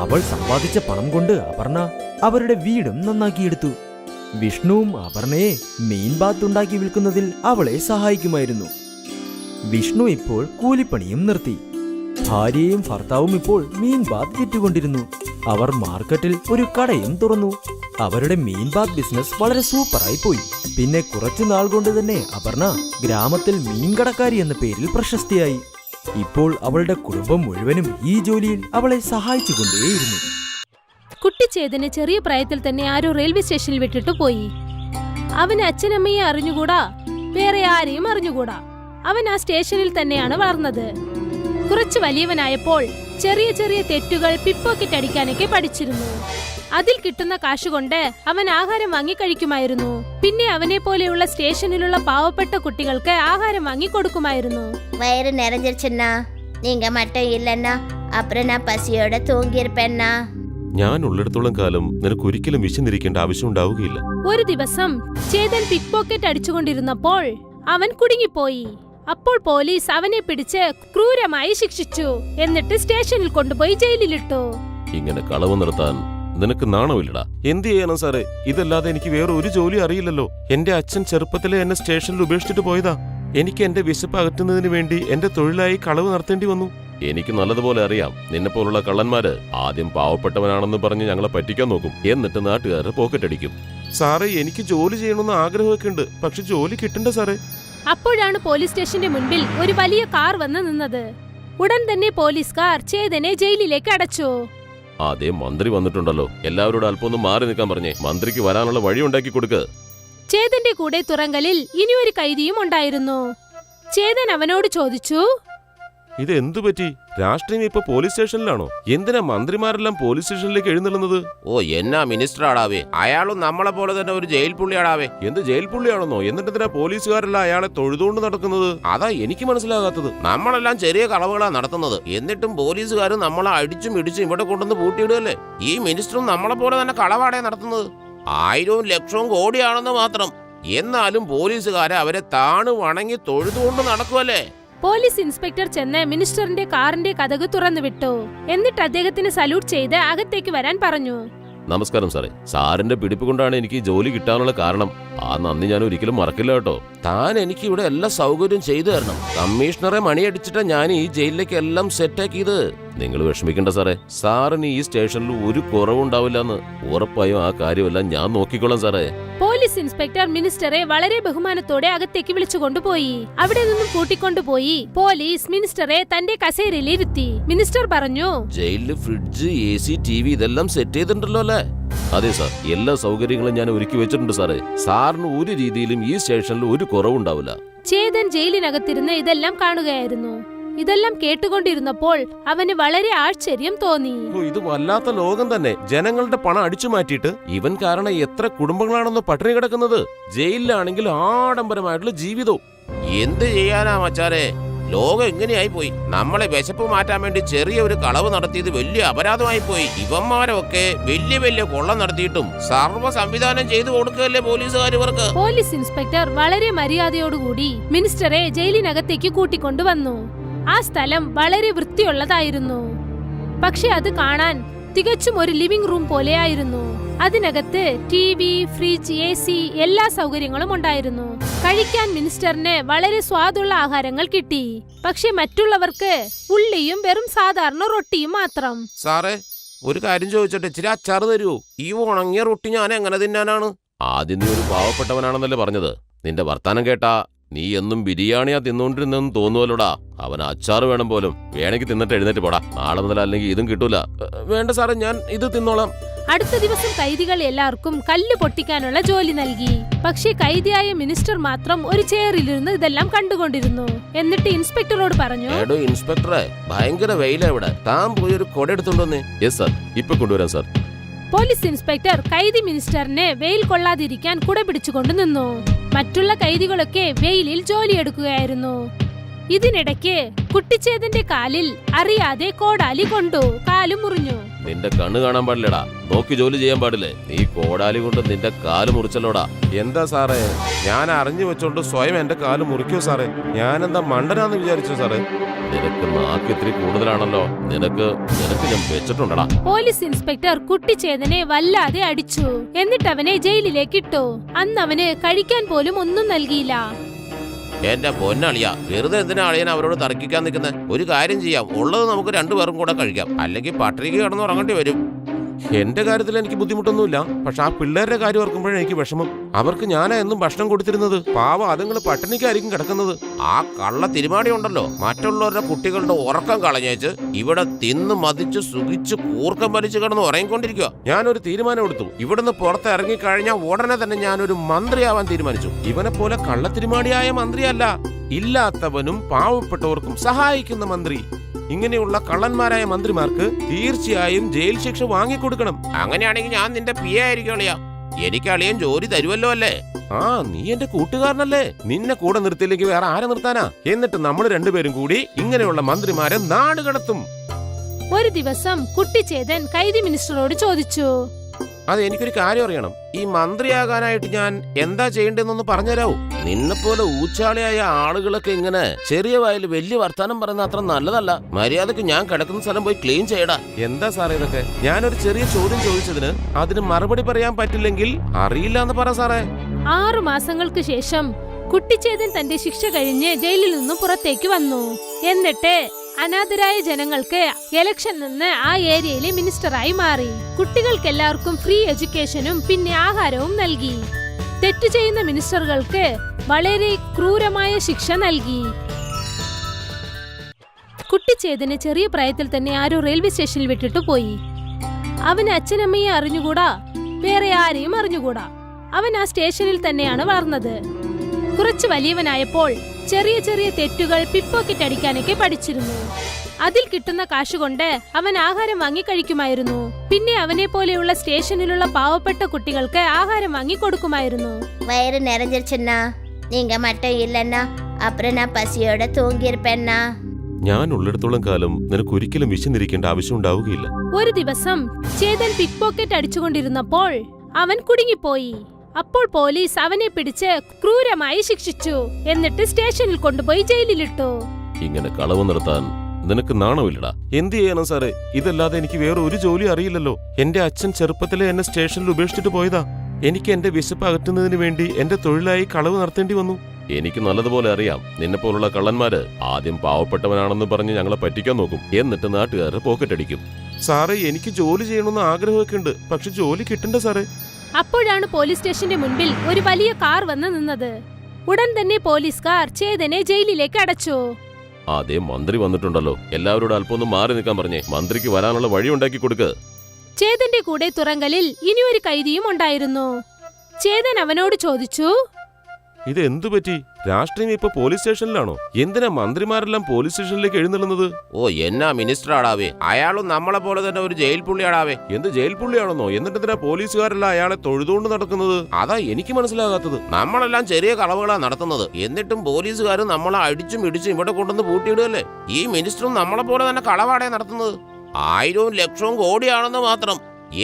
അവൾ സമ്പാദിച്ച പണം കൊണ്ട് അപർണ അവരുടെ വീടും നന്നാക്കിയെടുത്തു. വിഷ്ണുവും അപർണയെ മീൻ ബാത്തുണ്ടാക്കി വിൽക്കുന്നതിൽ അവളെ സഹായിക്കുമായിരുന്നു. വിഷ്ണു ഇപ്പോൾ കൂലിപ്പണിയും നിർത്തി. ഭാര്യയും ഭർത്താവും ഇപ്പോൾ മീൻ ബാത്ത് വിറ്റുകൊണ്ടിരുന്നു. അവർ മാർക്കറ്റിൽ ഒരു കടയും തുറന്നു. അവരുടെ മീൻ ബാത്ത് ബിസിനസ് വളരെ സൂപ്പറായി പോയി. പിന്നെ കുറച്ചു നാൾ കൊണ്ട് തന്നെ അപർണ ഗ്രാമത്തിൽ മീൻ കടക്കാരി എന്ന പേരിൽ പ്രശസ്തിയായി. ഇപ്പോൾ അവളുടെ കുടുംബം മുഴുവനും ഈ ജോലിയിൽ അവളെ സഹായിച്ചുകൊണ്ടേയിരുന്നു. കുട്ടിച്ചേതനെ ചെറിയ പ്രായത്തിൽ തന്നെ ആരോ റെയിൽവേ സ്റ്റേഷനിൽ വിട്ടിട്ട് പോയി. അവന് അച്ഛനമ്മയെ അറിഞ്ഞുകൂടാ, വേറെ ആരെയും അറിഞ്ഞുകൂടാ. അവൻ ആ സ്റ്റേഷനിൽ തന്നെയാണ് വളർന്നത്. കുറച്ചു വലിയവനായപ്പോൾ ചെറിയ ചെറിയ തെറ്റുകൾ പിപ്പോക്കറ്റ് അടിക്കാനൊക്കെ പഠിച്ചിരുന്നു. അതിൽ കിട്ടുന്ന കാശുകൊണ്ട് അവൻ ആഹാരം വാങ്ങി കഴിക്കുമായിരുന്നു. പിന്നെ അവനെ പോലെയുള്ള സ്റ്റേഷനിലുള്ള പാവപ്പെട്ട കുട്ടികൾക്ക് ആഹാരം വാങ്ങി കൊടുക്കുമായിരുന്നു. வயிறு நிறைஞ்சிருச்சுன்னா நீங்க மட்டும் இல்லைன்னா அப்புறம் நான் பசியோட தூங்கியிருப்பேன்னா. ഞാൻ ഉള്ളിടത്തോളം കാലം നിനക്ക് ഒരിക്കലും വിശന്നിരിക്കേണ്ട ആവശ്യം ഉണ്ടാവുകയില്ല. ഒരു ദിവസം ചേതൻ പിക് പോക്കറ്റ് അടിച്ചുകൊണ്ടിരുന്നപ്പോൾ അവൻ കുടുങ്ങിപ്പോയി. അപ്പോൾ പോലീസ് അവനെ പിടിച്ച് ക്രൂരമായി ശിക്ഷിച്ചു. എന്നിട്ട് സ്റ്റേഷനിൽ കൊണ്ടുപോയി ജയിലിലിട്ടു. ഇങ്ങനെ കളവ് നിർത്താൻ നിനക്ക് നാണമില്ലടാ. എന്ത് ചെയ്യണം സാറേ, ഇതല്ലാതെ എനിക്ക് വേറെ ഒരു ജോലി അറിയില്ലല്ലോ. എന്റെ അച്ഛൻ ചെറുപ്പത്തിലെ എന്നെ സ്റ്റേഷനിൽ ഉപേക്ഷിച്ചിട്ട് പോയതാ. എനിക്ക് എന്റെ വിശപ്പ് അകറ്റുന്നതിന് വേണ്ടി എന്റെ തൊഴിലായി കളവ് നടത്തേണ്ടി വന്നു. എനിക്ക് നല്ലതുപോലെ അറിയാം, നിന്നെ പോലുള്ള കള്ളന്മാര് ആദ്യം പാവപ്പെട്ടവനാണെന്ന് പറഞ്ഞ് ഞങ്ങളെ പറ്റിക്കാൻ നോക്കും. എന്നിട്ട് നാട്ടുകാരെ പോക്കറ്റ് അടിക്കും. സാറേ, എനിക്ക് ജോലി ചെയ്യണമെന്ന് ആഗ്രഹമൊക്കെ ഉണ്ട്, പക്ഷെ ജോലി കിട്ടണ്ടേ സാറേ. അപ്പോഴാണ് പോലീസ് സ്റ്റേഷന്റെ മുൻപിൽ ഒരു വലിയ കാർ വന്ന് നിന്നത്. ഉടൻ തന്നെ പോലീസുകാർ ചേതനെ ജയിലിലേക്ക് അടച്ചു. അതേ മന്ത്രി വന്നിട്ടുണ്ടല്ലോ, എല്ലാവരോടും അല്പം ഒന്ന് മാറി നിൽക്കാൻ പറഞ്ഞേ. മന്ത്രിക്ക് വരാനുള്ള വഴി ഉണ്ടാക്കി കൊടുക്ക്. ചേതന്റെ കൂടെ തുറങ്കലിൽ ഇനിയൊരു കൈദിയും ഉണ്ടായിരുന്നു. ചേതൻ അവനോട് ചോദിച്ചു, ഇത് എന്തു പറ്റി? രാഷ്ട്രീയം ഇപ്പൊ പോലീസ് സ്റ്റേഷനിലാണോ? എന്തിനാ മന്ത്രിമാരെല്ലാം പോലീസ് സ്റ്റേഷനിലേക്ക് എഴുന്നള്ളുന്നത്? ഓ, എന്നാ മിനിസ്റ്റർ ആടാവേ, അയാളും നമ്മളെ പോലെ തന്നെ ഒരു ജയിൽ പുള്ളിയാടാവേ. എന്ത് ജയിൽ പുള്ളിയാണെന്നോ? എന്നിട്ടെന്തിനാ പോലീസുകാരെല്ലാം അയാളെ തൊഴുതുകൊണ്ട് നടക്കുന്നത്? അതാ എനിക്ക് മനസ്സിലാകാത്തത്. നമ്മളെല്ലാം ചെറിയ കളവുകളാ നടത്തുന്നത്, എന്നിട്ടും പോലീസുകാർ നമ്മളെ അടിച്ചും ഇടിച്ചും ഇവിടെ കൊണ്ടുവന്ന് പൂട്ടിയിടുകയല്ലേ. ഈ മിനിസ്റ്ററും നമ്മളെ പോലെ തന്നെ കളവാടേ നടത്തുന്നത്. 1000 ലക്ഷവും കോടിയാണെന്ന് മാത്രം. എന്നാലും പോലീസുകാരെ അവരെ താണു വണങ്ങി തൊഴുതുകൊണ്ട് നടക്കുമല്ലേ. പോലീസ് ഇൻസ്പെക്ടർ ചെന്ന് മിനിസ്റ്ററിന്റെ കാറിന്റെ കതക് തുറന്നുവിട്ടു. എന്നിട്ട് അദ്ദേഹത്തിന് സല്യൂട്ട് ചെയ്ത് അകത്തേക്ക് വരാൻ പറഞ്ഞു. നമസ്കാരം സാറേ, സാറിന്റെ പിടിപ്പ് കൊണ്ടാണ് എനിക്ക് ജോലി കിട്ടാനുള്ള കാരണം. ആ നന്ദി ഞാൻ ഒരിക്കലും മറക്കില്ല കേട്ടോ. താൻ എനിക്ക് ഇവിടെ എല്ലാ സൗകര്യം ചെയ്തു തരണം. കമ്മീഷണറെ മണിയടിച്ചിട്ടാ ഞാൻ ഈ ജയിലിലേക്ക് എല്ലാം സെറ്റാക്കിയത്. നിങ്ങൾ വിഷമിക്കണ്ട സാറേ, സാറിന് ഈ സ്റ്റേഷനിൽ ഒരു കുറവുണ്ടാവില്ലെന്ന് ഉറപ്പായും ആ കാര്യമെല്ലാം ഞാൻ നോക്കിക്കോളാം സാറേ. പോലീസ് ഇൻസ്പെക്ടർ മിനിസ്റ്ററെ വളരെ ബഹുമാനത്തോടെ അകത്തേക്ക് വിളിച്ചുകൊണ്ടുപോയി. അവിടെ നിന്നും കൂട്ടിക്കൊണ്ടുപോയി പോലീസ് മിനിസ്റ്ററെ തന്റെ കസേരയിൽ ഇരുത്തി. മിനിസ്റ്റർ പറഞ്ഞു, ജയിലില് ഫ്രിഡ്ജ്, AC, TV ഇതെല്ലാം സെറ്റ് ചെയ്തിട്ടുണ്ടല്ലോ അല്ലേ? അതെ സാർ, എല്ലാ സൗകര്യങ്ങളും ഞാൻ ഒരുക്കി വെച്ചിട്ടുണ്ട് സാറേ. സാറിന് ഒരു രീതിയിലും ഈ സ്റ്റേഷനിൽ ഒരു കുറവുണ്ടാവില്ല. ചേതൻ ജയിലിനകത്തിരുന്ന് ഇതെല്ലാം കാണുകയായിരുന്നു. ഇതെല്ലാം കേട്ടുകൊണ്ടിരുന്നപ്പോൾ അവന് വളരെ ആശ്ചര്യം തോന്നി. ഇത് വല്ലാത്ത ലോകം തന്നെ. ജനങ്ങളുടെ പണം അടിച്ചു മാറ്റിയിട്ട് ഇവൻ കാരണം എത്ര കുടുംബങ്ങളാണെന്ന് പട്ടിണി കിടക്കുന്നത്. ജയിലിലാണെങ്കിൽ ആഡംബരമായിട്ടുള്ള ജീവിതവും. എന്ത് ചെയ്യാനാ മച്ചാരെ, ലോകം എങ്ങനെയായി പോയി. നമ്മളെ വിശപ്പ് മാറ്റാൻ വേണ്ടി ചെറിയ ഒരു കളവ് നടത്തിയത് വലിയ അപരാധമായി പോയി. ഇവന്മാരൊക്കെ വലിയ വലിയ കൊള്ള നടത്തിയിട്ടും സർവ്വ സംവിധാനം ചെയ്തു കൊടുക്കുകയല്ലേ പോലീസുകാർ ഇവർക്ക്. പോലീസ് ഇൻസ്പെക്ടർ വളരെ മര്യാദയോടുകൂടി മിനിസ്റ്ററെ ജയിലിനകത്തേക്ക് കൂട്ടിക്കൊണ്ടുവന്നു. ആ സ്ഥലം വളരെ വൃത്തിയുള്ളതായിരുന്നു. പക്ഷെ അത് കാണാൻ തികച്ചും ഒരു ലിവിംഗ് റൂം പോലെയായിരുന്നു. അതിനകത്ത് TV, ഫ്രിഡ്ജ്, AC എല്ലാ സൗകര്യങ്ങളും ഉണ്ടായിരുന്നു. കഴിക്കാൻ മിനിസ്റ്ററിന് വളരെ സ്വാദുള്ള ആഹാരങ്ങൾ കിട്ടി. പക്ഷെ മറ്റുള്ളവർക്ക് ഉള്ളിയും വെറും സാധാരണ റൊട്ടിയും മാത്രം. സാറേ, ഒരു കാര്യം ചോദിച്ചോട്ടെ, ഇച്ചിരി അച്ചാറ് തരുമോ? ഈ ഉണങ്ങിയ റൊട്ടി ഞാൻ എങ്ങനെ തിന്നാനാണ്? ആദ്യം നീ ഒരു പാവപ്പെട്ടവനാണെന്നല്ലേ പറഞ്ഞത്. നിന്റെ വർത്താനം കേട്ടാ നീ എന്നും ബിരിയാണിയാ തിന്നോണ്ടിരുന്നെന്ന് തോന്നുവല്ലോടാ. അവന് അച്ചാറ് വേണം പോലും. വേണമെങ്കിൽ തിന്നിട്ട് എഴുന്നേറ്റ് പോടാ. നാളെ മുതൽ അല്ലെങ്കിൽ ഇതും കിട്ടൂല. വേണ്ട സാറേ, ഞാൻ ഇത് തിന്നോളാം. അടുത്ത ദിവസം കൈദികൾ എല്ലാവർക്കും കല്ല് പൊട്ടിക്കാനുള്ള ജോലി നൽകി. പക്ഷേ കൈദിയായ മിനിസ്റ്റർ മാത്രം ഒരു ചെയറിലിരുന്ന് ഇതെല്ലാം കണ്ടുകൊണ്ടിരുന്നു. എന്നിട്ട് ഇൻസ്പെക്ടറോട് പറഞ്ഞു, എടോ ഇൻസ്പെക്ടറെ, ഭയങ്കര വെയിലാ ഇവിടെ. താൻ പോയി ഒരു കൊട എടുത്തോണ്ടോന്നേ. യെസ് സാർ, ഇപ്പൊ കൊണ്ടുവരാം സാർ. പോലീസ് ഇൻസ്പെക്ടർ കൈദി മിനിസ്റ്ററിനെ വെയിൽ കൊള്ളാതിരിക്കാൻ കുട പിടിച്ചുകൊണ്ട് നിന്നു. മറ്റുള്ള കൈദികളൊക്കെ വെയിലിൽ ജോലിയെടുക്കുകയായിരുന്നു. ഇതിനിടയ്ക്ക് കുട്ടിച്ചേതന്റെ കാലിൽ അറിയാതെ കോടാലി കൊണ്ടു. കാല് മുറിഞ്ഞു. നിന്റെ കണ്ണ് കാണാൻ പാടില്ലടാ, നോക്കി ജോലി ചെയ്യാൻ പാടില്ലേ? നീ കോടാലി കൊണ്ട് നിന്റെ കാല് മുറിച്ചല്ലോടാ. എന്താ സാറേ, ഞാൻ അറിഞ്ഞു വെച്ചോണ്ട് സ്വയം എന്റെ കാല് മുറിക്കോ സാറേ? ഞാനെന്താ മണ്ടനാന്ന് വിചാരിച്ചോ സാറേ? നിനക്ക് നാക്ക് ഇത്തിരി കൂടുതലാണല്ലോ. നിനക്ക് ഞാൻ വെച്ചിട്ടുണ്ടടാ. പോലീസ് ഇൻസ്പെക്ടർ കുട്ടിച്ചേതനെ വല്ലാതെ അടിച്ചു. എന്നിട്ട് അവനെ ജയിലിലേക്ക് ഇട്ടു. അന്ന് അവന് കഴിക്കാൻ പോലും ഒന്നും നൽകിയില്ല. എന്റെ പൊന്നളിയ, വെറുതെ എന്തിനാ അളിയൻ അവരോട് തർക്കിക്കാൻ നിൽക്കുന്നത്? ഒരു കാര്യം ചെയ്യാം, ഉള്ളത് നമുക്ക് രണ്ടുപേർക്കും കൂടെ കഴിക്കാം, അല്ലെങ്കിൽ പട്ടിണിക്ക് കിടന്ന് ഉറങ്ങേണ്ടി വരും. എന്റെ കാര്യത്തിൽ എനിക്ക് ബുദ്ധിമുട്ടൊന്നുമില്ല, പക്ഷെ ആ പിള്ളേരുടെ കാര്യം ഓർക്കുമ്പോഴേ എനിക്ക് വിഷമം. അവർക്ക് ഞാനാ എന്നും ഭക്ഷണം കൊടുത്തിരുന്നത്. പാവം അതുങ്ങൾ പട്ടിണിക്കായിരിക്കും കിടക്കുന്നത്. ആ കള്ള തിരുമാടി ഉണ്ടല്ലോ, മറ്റുള്ളവരുടെ കുട്ടികളുടെ ഉറക്കം കളഞ്ഞേച്ച് ഇവിടെ തിന്ന് മതിച്ച് സുഖിച്ച് കൂർക്കം വലിച്ചു കിടന്ന് ഉറങ്ങിക്കൊണ്ടിരിക്കുക. ഞാനൊരു തീരുമാനം എടുത്തു. ഇവിടുന്ന് പുറത്ത് ഇറങ്ങിക്കഴിഞ്ഞാൽ ഉടനെ തന്നെ ഞാനൊരു മന്ത്രിയാവാൻ തീരുമാനിച്ചു. ഇവനെ പോലെ കള്ളത്തിരുമാടിയായ മന്ത്രിയല്ല, ഇല്ലാത്തവനും പാവപ്പെട്ടവർക്കും സഹായിക്കുന്ന മന്ത്രി. ഇങ്ങനെയുള്ള കള്ളന്മാരായ മന്ത്രിമാർക്ക് തീർച്ചയായും ജയിൽ ശിക്ഷ വാങ്ങിക്കൊടുക്കണം. അങ്ങനെയാണെങ്കിൽ ഞാൻ നിന്റെ പി ആയിരിക്കും അളിയ. എനിക്ക് അളിയൻ ജോലി തരുമല്ലോ അല്ലേ? ആ, നീ എന്റെ കൂട്ടുകാരനല്ലേ? നിന്നെ കൂടെ നിർത്തിയില്ലെങ്കിൽ വേറെ ആരെ നിർത്താനാ? എന്നിട്ട് നമ്മൾ രണ്ടുപേരും കൂടി ഇങ്ങനെയുള്ള മന്ത്രിമാരെ നാട് കടത്തും. ഒരു ദിവസം കുട്ടിച്ചേതൻ കൈദി മിനിസ്റ്ററോട് ചോദിച്ചു, അത് എനിക്കൊരു കാര്യം അറിയണം. ഈ മന്ത്രിയാകാനായിട്ട് ഞാൻ എന്താ ചെയ്യേണ്ടതെന്നൊന്ന് പറഞ്ഞുതരാവൂ? നിന്നെപ്പോലെ ഊച്ചാളിയായ ആളുകളൊക്കെ ഇങ്ങനെ ചെറിയ വായിൽ വലിയ വർത്താനം പറയുന്ന അത്ര നല്ലതല്ല. മര്യാദക്ക് ഞാൻ കിടക്കുന്ന സ്ഥലം പോയി ക്ലീൻ ചെയ്യടാ. എന്താ സാറേ ഇതൊക്കെ? ഞാനൊരു ചെറിയ ചോദ്യം ചോദിച്ചതിന് അതിന് മറുപടി പറയാൻ പറ്റില്ലെങ്കിൽ അറിയില്ല എന്ന് പറ സാറേ. 6 മാസങ്ങൾക്ക് ശേഷം കുട്ടിച്ചേതൻ തന്റെ ശിക്ഷ കഴിഞ്ഞ് ജയിലിൽ നിന്നും പുറത്തേക്ക് വന്നു. എന്നിട്ട് അനാഥരായ ജനങ്ങൾക്ക് ഇലക്ഷൻ നിന്ന് ആ ഏരിയയിലെ മിനിസ്റ്ററായി മാറി. കുട്ടികൾക്കെല്ലാവർക്കും ഫ്രീ എഡ്യൂക്കേഷനും പിന്നെ ആഹാരവും നൽകി. തെറ്റു ചെയ്യുന്ന മിനിസ്റ്ററുകൾക്ക് വളരെ ക്രൂരമായ ശിക്ഷ നൽകി. കുട്ടിച്ചേതന് ചെറിയ പ്രായത്തിൽ തന്നെ ആരോ റെയിൽവേ സ്റ്റേഷനിൽ വിട്ടിട്ട് പോയി. അവന് അച്ഛനമ്മയെ അറിഞ്ഞുകൂടാ, വേറെ ആരെയും അറിഞ്ഞുകൂടാ. അവൻ ആ സ്റ്റേഷനിൽ തന്നെയാണ് വളർന്നത്. കുറച്ച് വലിയവനായപ്പോൾ ചെറിയ ചെറിയ തെറ്റുകൾ പിപ്പോക്കറ്റ് അടിക്കാനൊക്കെ പഠിച്ചിരുന്നു. അതിൽ കിട്ടുന്ന കാശുകൊണ്ട് അവൻ ആഹാരം വാങ്ങി കഴിക്കുമായിരുന്നു. പിന്നെ അവനെ പോലെയുള്ള സ്റ്റേഷനിലുള്ള പാവപ്പെട്ട കുട്ടികൾക്ക് ആഹാരം വാങ്ങി കൊടുക്കുമായിരുന്നു. வயிறு நிறைஞ்சிருச்சுன்னா நீங்க மட்டும் இல்லைன்னா அப்புறம் நான் பசியோட தூங்கியிருப்பேன்னா. ഞാൻ ഉള്ളിടത്തോളം കാലം നിനക്ക് ഒരിക്കലും വിശന്നിരിക്കേണ്ട ആവശ്യം ഉണ്ടാവുകയില്ല. ഒരു ദിവസം ചേതൻ പിക് പോക്കറ്റ് അടിച്ചുകൊണ്ടിരുന്നപ്പോൾ അവൻ കുടുങ്ങിപ്പോയി. അപ്പോൾ പോലീസ് അവനെ പിടിച്ച് ക്രൂരമായി ശിക്ഷിച്ചു. എന്നിട്ട് സ്റ്റേഷനിൽ കൊണ്ടുപോയി ജയിലിലിട്ടു. ഇങ്ങനെ കളവ് നിർത്താൻ നിനക്ക് നാണമില്ലടാ. എന്ത് ചെയ്യണം സാറേ? ഇതല്ലാതെ എനിക്ക് വേറെ ഒരു ജോലി അറിയില്ലല്ലോ. എന്റെ അച്ഛൻ ചെറുപ്പത്തിലെ എന്നെ സ്റ്റേഷനിൽ ഉപേക്ഷിച്ചിട്ട് പോയതാ. എനിക്ക് എന്റെ വിശപ്പ് അകറ്റുന്നതിന് വേണ്ടി എന്റെ തൊഴിലായി കളവ് നടത്തേണ്ടി വന്നു. എനിക്ക് നല്ലതുപോലെ അറിയാം, നിന്നെ പോലുള്ള കള്ളന്മാര് ആദ്യം പാവപ്പെട്ടവനാണെന്ന് പറഞ്ഞ് ഞങ്ങളെ പറ്റിക്കാൻ നോക്കും, എന്നിട്ട് നാട്ടുകാരെ പോക്കറ്റ് അടിക്കും. സാറേ, എനിക്ക് ജോലി ചെയ്യണമെന്ന് ആഗ്രഹമൊക്കെ ഉണ്ട്, പക്ഷെ ജോലി കിട്ടണ്ട സാറേ. അപ്പോഴാണ് പോലീസ് സ്റ്റേഷന്റെ മുൻപിൽ ഒരു വലിയ കാർ വന്ന് നിന്നത്. ഉടൻ തന്നെ പോലീസുകാർ ചേതനെ ജയിലിലേക്ക് അടച്ചു. അതേ മന്ത്രി വന്നിട്ടുണ്ടല്ലോ, എല്ലാവരോടും അല്പം ഒന്ന് മാറി നിൽക്കാൻ പറഞ്ഞേ. മന്ത്രിക്ക് വരാനുള്ള വഴി ഉണ്ടാക്കി കൊടുക്ക്. ചേതന്റെ കൂടെ തുറങ്കലിൽ ഇനിയൊരു കൈദിയും ഉണ്ടായിരുന്നു. ചേതൻ അവനോട് ചോദിച്ചു, ഇത് എന്തു പറ്റി? രാഷ്ട്രീയം ഇപ്പൊ പോലീസ് സ്റ്റേഷനിലാണോ? എന്തിനാ മന്ത്രിമാരെല്ലാം പോലീസ് സ്റ്റേഷനിലേക്ക് എഴുന്നള്ളുന്നത്? ഓ, എന്നാ മിനിസ്റ്റർ ആടാവേ, അയാളും നമ്മളെ പോലെ തന്നെ ഒരു ജയിൽ പുള്ളിയാടാവേ. എന്ത് ജയിൽ പുള്ളിയാണെന്നോ? എന്നിട്ടെന്തിനാ പോലീസുകാരെല്ലാം അയാളെ തൊഴുതുകൊണ്ട് നടക്കുന്നത്? അതാ എനിക്ക് മനസ്സിലാകാത്തത്. നമ്മളെല്ലാം ചെറിയ കളവുകളാ നടത്തുന്നത്, എന്നിട്ടും പോലീസുകാർ നമ്മളെ അടിച്ചും ഇടിച്ചും ഇവിടെ കൊണ്ടുവന്ന് പൂട്ടിയിടുകയല്ലേ. ഈ മിനിസ്റ്ററും നമ്മളെ പോലെ തന്നെ കളവാടേ നടത്തുന്നത്. 1000 ലക്ഷവും കോടിയാണെന്ന് മാത്രം.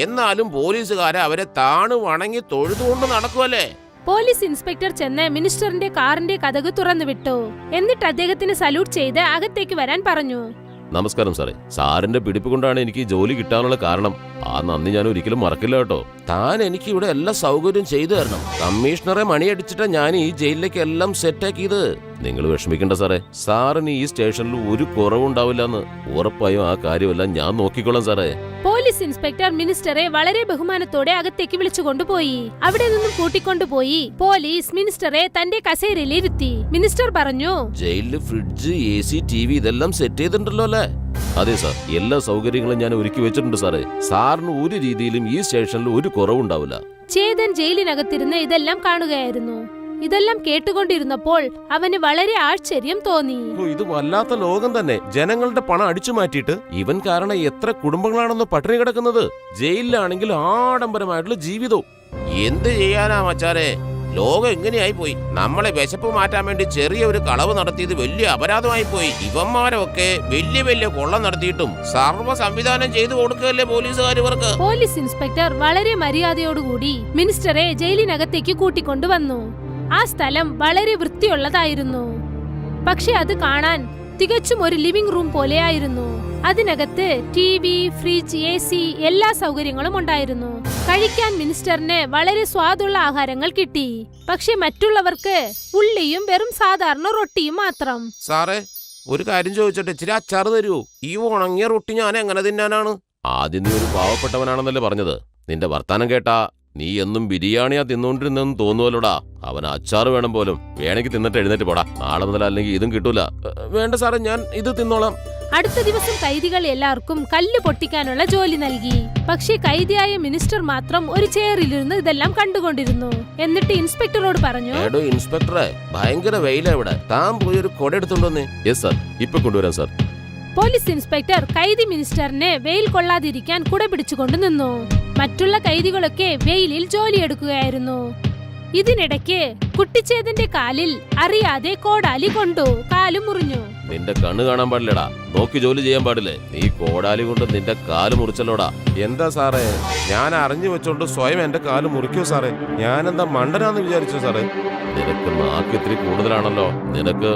എന്നാലും പോലീസുകാരെ അവരെ താണു വണങ്ങി തൊഴുതുകൊണ്ട് നടക്കുമല്ലേ. പോലീസ് ഇൻസ്പെക്ടർ ചെന്ന് മിനിസ്റ്ററിന്റെ കാറിന്റെ കതക് തുറന്നുവിട്ടു. എന്നിട്ട് അദ്ദേഹത്തിന് സല്യൂട്ട് ചെയ്ത് അകത്തേക്ക് വരാൻ പറഞ്ഞു. നമസ്കാരം സാറേ. സാറിന്റെ പിടിപ്പ് കൊണ്ടാണ് എനിക്ക് ജോലി കിട്ടാനുള്ള കാരണം. ആ നന്ദി ഞാൻ ഒരിക്കലും മറക്കില്ല കേട്ടോ. താൻ എനിക്ക് ഇവിടെ എല്ലാ സൗകര്യം ചെയ്തു തരണം. കമ്മീഷണറെ മണിയടിച്ചിട്ടാ ഞാൻ ഈ ജയിലിലേക്ക് എല്ലാം സെറ്റാക്കിയത്. നിങ്ങൾ വിഷമിക്കണ്ട സാറേ. സാറിന് ഈ സ്റ്റേഷനിൽ ഒരു കുറവുണ്ടാവില്ലെന്ന് ഉറപ്പായും ആ കാര്യമെല്ലാം ഞാൻ നോക്കിക്കോളാം സാറേ. പോലീസ് ഇൻസ്പെക്ടർ മിനിസ്റ്ററെ വളരെ ബഹുമാനത്തോടെ അകത്തേക്ക് വിളിച്ചുകൊണ്ടുപോയി. അവിടെ നിന്നും കൂട്ടിക്കൊണ്ടുപോയി പോലീസ് മിനിസ്റ്ററെ തന്റെ കസേരയിൽ ഇരുത്തി. മിനിസ്റ്റർ പറഞ്ഞു, ജയിലില് ഫ്രിഡ്ജ്, AC, TV ഇതെല്ലാം സെറ്റ് ചെയ്തിട്ടുണ്ടല്ലോ അല്ലേ? അതെ സാർ, എല്ലാ സൗകര്യങ്ങളും ഞാൻ ഒരുക്കി വെച്ചിട്ടുണ്ട് സാറേ. സാറിന് ഒരു രീതിയിലും ഈ സ്റ്റേഷനിൽ ഒരു കുറവുണ്ടാവില്ല. ചേതൻ ജയിലിനകത്തിരുന്ന് ഇതെല്ലാം കാണുകയായിരുന്നു. ഇതെല്ലാം കേട്ടുകൊണ്ടിരുന്നപ്പോൾ അവന് വളരെ ആശ്ചര്യം തോന്നി. ഇത് വല്ലാത്ത ലോകം തന്നെ. ജനങ്ങളുടെ പണം അടിച്ചു മാറ്റിയിട്ട് ഇവൻ കാരണം എത്ര കുടുംബങ്ങളാണെന്ന് പട്ടിണി കിടക്കുന്നത്. ജയിലിലാണെങ്കിൽ ആഡംബരമായിട്ടുള്ള ജീവിതവും. എന്ത് ചെയ്യാനാ മച്ചാരെ, ലോകം എങ്ങനെയായി പോയി. നമ്മളെ വിശപ്പ് മാറ്റാൻ വേണ്ടി ചെറിയ ഒരു കളവ് നടത്തിയത് വലിയ അപരാധമായി പോയി. ഇവന്മാരൊക്കെ വലിയ വലിയ കൊള്ള നടത്തിയിട്ടും സർവ്വ സംവിധാനം ചെയ്തു കൊടുക്കുകയല്ലേ പോലീസുകാർ ഇവർക്ക്. പോലീസ് ഇൻസ്പെക്ടർ വളരെ മര്യാദയോടുകൂടി മിനിസ്റ്ററെ ജയിലിനകത്തേക്ക് കൂട്ടിക്കൊണ്ടുവന്നു. ആ സ്ഥലം വളരെ വൃത്തിയുള്ളതായിരുന്നു. പക്ഷെ അത് കാണാൻ തികച്ചും ഒരു ലിവിംഗ് റൂം പോലെയായിരുന്നു. അതിനകത്ത് TV, ഫ്രിഡ്ജ്, AC എല്ലാ സൗകര്യങ്ങളും ഉണ്ടായിരുന്നു. കഴിക്കാൻ മിനിസ്റ്ററിന് വളരെ സ്വാദുള്ള ആഹാരങ്ങൾ കിട്ടി. പക്ഷെ മറ്റുള്ളവർക്ക് ഉള്ളിയും വെറും സാധാരണ റൊട്ടിയും മാത്രം. സാറേ, ഒരു കാര്യം ചോദിച്ചോട്ടെ, ഇച്ചിരി അച്ചാറ് തരുമോ? ഈ ഉണങ്ങിയ റൊട്ടി ഞാൻ എങ്ങനെ തിന്നാനാണ്? ആദ്യം നീ ഒരു പാവപ്പെട്ടവനാണെന്നല്ലേ പറഞ്ഞത്. നിന്റെ വർത്താനം കേട്ടാ നീ എന്നും ബിരിയാണിയാ തിന്നോണ്ടിരുന്നെന്ന് തോന്നുവല്ലോടാ. അവൻ അച്ചാറ് വേണം പോലും. വേണമെങ്കിൽ തിന്നിട്ട് എഴുന്നേറ്റ് പോടാ. നാളെ മുതൽ അല്ലെങ്കിൽ ഇതും കിട്ടൂല. വേണ്ട സാറേ, ഞാൻ ഇത് തിന്നോളാം. അടുത്ത ദിവസം കൈദികൾ എല്ലാവർക്കും കല്ല് പൊട്ടിക്കാനുള്ള ജോലി നൽകി. പക്ഷേ കൈദിയായ മിനിസ്റ്റർ മാത്രം ഒരു ചെയറിലിരുന്ന് ഇതെല്ലാം കണ്ടുകൊണ്ടിരുന്നു. എന്നിട്ട് ഇൻസ്പെക്ടറോട് പറഞ്ഞു, എടോ ഇൻസ്പെക്ടറെ, ഭയങ്കര വെയിലാ ഇവിടെ. താൻ പോയി ഒരു കൊട എടുത്തോണ്ടോന്നേ. യെസ് സാർ, ഇപ്പൊ കൊണ്ടുവരാം സാർ. പോലീസ് ഇൻസ്പെക്ടർ കൈദി മിനിസ്റ്ററിനെ വെയിൽ കൊള്ളാതിരിക്കാൻ കുട പിടിച്ചുകൊണ്ട് നിന്നു. മറ്റുള്ള കൈദികളൊക്കെ വെയിലിൽ ജോലിയെടുക്കുകയായിരുന്നു. ഇതിനിടയ്ക്ക് കുട്ടിച്ചേതന്റെ കാലിൽ അറിയാതെ കോടാലി കൊണ്ടു. കാല് മുറിഞ്ഞു. നിന്റെ കണ്ണ് കാണാൻ പാടില്ലടാ. നോക്കി ജോലി ചെയ്യാൻ പാടില്ലേ? നീ കോടാലി കൊണ്ട് നിന്റെ കാല് മുറിച്ചല്ലോടാ. എന്താ സാറേ, ഞാൻ അറിഞ്ഞു വെച്ചോണ്ട് സ്വയം എന്റെ കാല് മുറിക്കോ സാറേ? ഞാനെന്താ മണ്ടനാന്ന് വിചാരിച്ചോ സാറേ? നിനക്ക് നാക്ക് ഇത്തിരി കൂടുതലാണല്ലോ. നിനക്ക്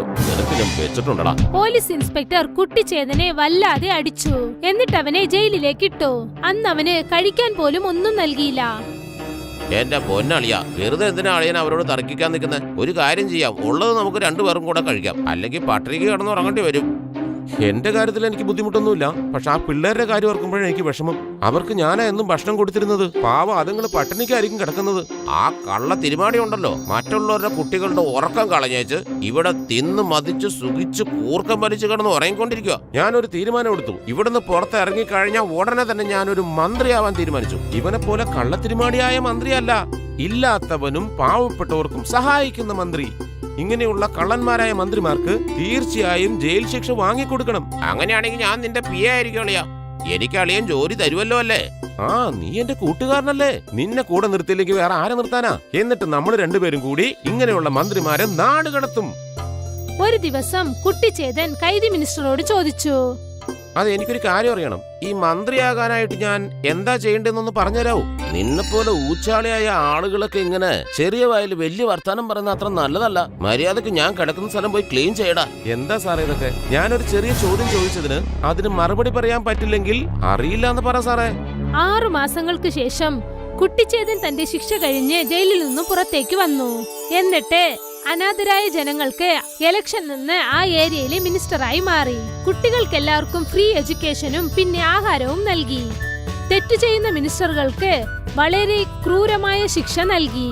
ഞാൻ വെച്ചിട്ടുണ്ടടാ. പോലീസ് ഇൻസ്പെക്ടർ കുട്ടിച്ചേതനെ വല്ലാതെ അടിച്ചു. എന്നിട്ട് അവനെ ജയിലിലേക്ക് ഇട്ടു. അന്ന് അവന് കഴിക്കാൻ പോലും ഒന്നും നൽകിയില്ല. എന്റെ പൊന്നളിയാ, വെറുതെ എന്തിനാ അളിയൻ അവരോട് തർക്കിക്കാൻ നിൽക്കുന്നത്? ഒരു കാര്യം ചെയ്യാം, ഉള്ളത് നമുക്ക് രണ്ടുപേർക്കും കൂടെ കഴിക്കാം. അല്ലെങ്കിൽ പട്ടിണിക്ക് കിടന്ന് ഉറങ്ങേണ്ടി വരും. എന്റെ കാര്യത്തിൽ എനിക്ക് ബുദ്ധിമുട്ടൊന്നുമില്ല. പക്ഷെ ആ പിള്ളേരുടെ കാര്യം ഓർക്കുമ്പോഴേ എനിക്ക് വിഷമം. അവർക്ക് ഞാനാ എന്നും ഭക്ഷണം കൊടുത്തിരുന്നത്. പാവം അതുങ്ങൾ പട്ടിണിക്കായിരിക്കും കിടക്കുന്നത്. ആ കള്ള തിരുമാടി ഉണ്ടല്ലോ, മറ്റുള്ളവരുടെ കുട്ടികളുടെ ഉറക്കം കളഞ്ഞേച്ച് ഇവിടെ തിന്ന് മതിച്ച് സുഖിച്ച് കൂർക്കം വലിച്ചു കിടന്ന് ഉറങ്ങിക്കൊണ്ടിരിക്കുക. ഞാനൊരു തീരുമാനം എടുത്തു. ഇവിടുന്ന് പുറത്ത് ഇറങ്ങിക്കഴിഞ്ഞാൽ ഉടനെ തന്നെ ഞാനൊരു മന്ത്രിയാവാൻ തീരുമാനിച്ചു. ഇവനെ പോലെ കള്ളത്തിരുമാടിയായ മന്ത്രിയല്ല, ഇല്ലാത്തവനും പാവപ്പെട്ടവർക്കും സഹായിക്കുന്ന മന്ത്രി. ഇങ്ങനെയുള്ള കള്ളന്മാരായ മന്ത്രിമാർക്ക് തീർച്ചയായും ജയിൽ ശിക്ഷ വാങ്ങിക്കൊടുക്കണം. അങ്ങനെയാണെങ്കിൽ ഞാൻ നിന്റെ PA ആയിരിക്കും അളിയാ. എനിക്ക് അളിയൻ ജോലി തരുമല്ലോ അല്ലേ? ആ, നീ എന്റെ കൂട്ടുകാരനല്ലേ? നിന്നെ കൂടെ നിർത്തിയില്ലെങ്കിൽ വേറെ ആരെ നിർത്താനാ? എന്നിട്ട് നമ്മൾ രണ്ടുപേരും കൂടി ഇങ്ങനെയുള്ള മന്ത്രിമാരെ നാട് കടത്തും. ഒരു ദിവസം കുട്ടിച്ചേതൻ കൈദി മിനിസ്റ്ററോട് ചോദിച്ചു, അത് എനിക്കൊരു കാര്യം അറിയണം. ഈ മന്ത്രിയാകാനായിട്ട് ഞാൻ എന്താ ചെയ്യേണ്ടതെന്നൊന്ന് പറഞ്ഞുതരാവോ? നിന്നെപ്പോലെ ഊച്ചാളിയായ ആളുകളൊക്കെ ഇങ്ങനെ ചെറിയ വായിൽ വലിയ വർത്താനം പറയുന്ന അത്ര നല്ലതല്ല. മര്യാദക്ക് ഞാൻ കിടക്കുന്ന സ്ഥലം പോയി ക്ലീൻ ചെയ്യടാ. എന്താ സാറേ ഇതൊക്കെ? ഞാനൊരു ചെറിയ ചോദ്യം ചോദിച്ചതിന് അതിന് മറുപടി പറയാൻ പറ്റില്ലെങ്കിൽ അറിയില്ല എന്ന് പറ സാറേ. 6 മാസങ്ങൾക്ക് ശേഷം കുട്ടിച്ചേതൻ തന്റെ ശിക്ഷ കഴിഞ്ഞ് ജയിലിൽ നിന്നും പുറത്തേക്ക് വന്നു. എന്നിട്ട് അനാഥരായ ജനങ്ങൾക്ക് ഇലക്ഷൻ നിന്ന് ആ ഏരിയയിലെ മിനിസ്റ്ററായി മാറി. കുട്ടികൾക്കെല്ലാവർക്കും ഫ്രീ എഡ്യൂക്കേഷനും പിന്നെ ആഹാരവും നൽകി. തെറ്റു ചെയ്യുന്ന മിനിസ്റ്ററുകൾക്ക് വളരെ ക്രൂരമായ ശിക്ഷ നൽകി.